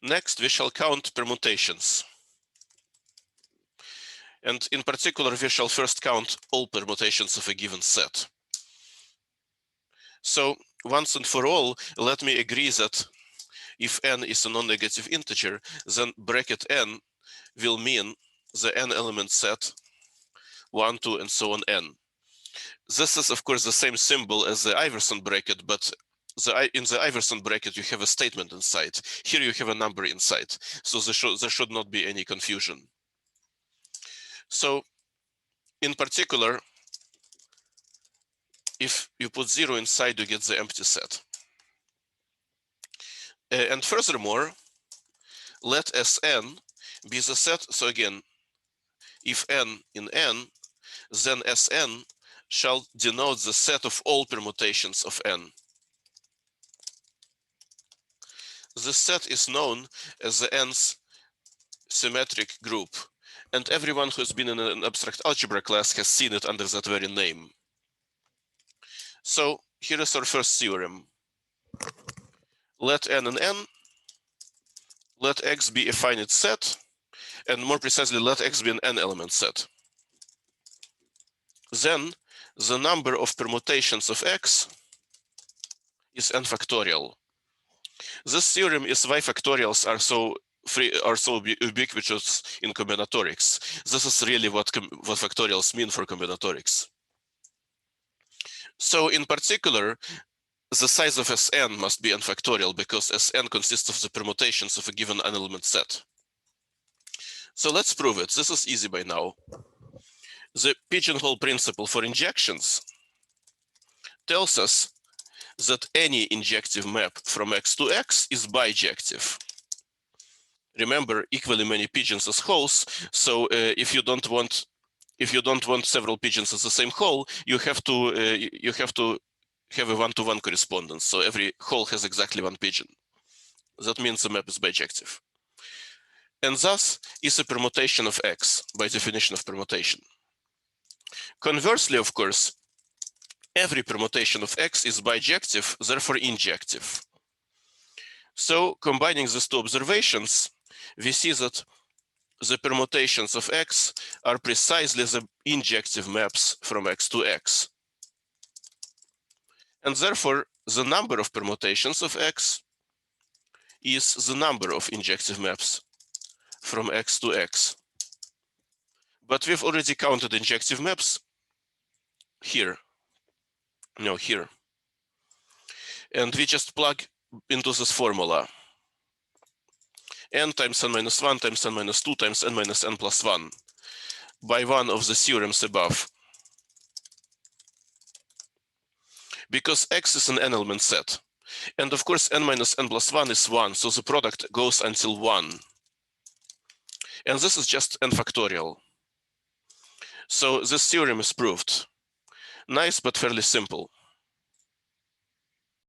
Next, we shall count permutations. And in particular, we shall first count all permutations of a given set. So once and for all, let me agree that if n is a non-negative integer, then bracket n will mean the n-element set 1, 2, and so on n. This is, of course, the same symbol as the Iverson bracket, but in the Iverson bracket, you have a statement inside. Here you have a number inside, so there should not be any confusion. So in particular, if you put 0 inside, you get the empty set. And furthermore, let Sn be the set. So again, if n in n, then Sn shall denote the set of all permutations of n. This set is known as the n's symmetric group, and everyone who's been in an abstract algebra class has seen it under that very name. So here is our first theorem. Let n in n, let X be a finite set, and more precisely, let X be an n-element set. Then the number of permutations of X is n factorial. This theorem is why factorials are so ubiquitous in combinatorics. This is really what factorials mean for combinatorics. So in particular, the size of Sn must be n factorial because Sn consists of the permutations of a given n-element set. So let's prove it. This is easy by now. The pigeonhole principle for injections tells us that any injective map from X to X is bijective. Remember, equally many pigeons as holes. So if you don't want several pigeons as the same hole, you have to have a one-to-one correspondence. So every hole has exactly one pigeon. That means the map is bijective. And thus is a permutation of X by definition of permutation. Conversely, of course, every permutation of X is bijective, therefore injective. So combining these two observations, we see that the permutations of X are precisely the injective maps from X to X. And therefore, the number of permutations of X is the number of injective maps from X to X. But we've already counted injective maps here. No, here. And we just plug into this formula. N times n minus 1 times n minus 2 times n minus n plus 1 by one of the theorems above. Because X is an n-element set. And of course, n minus n plus 1 is 1, so the product goes until 1. And this is just n factorial. So this theorem is proved. Nice, but fairly simple.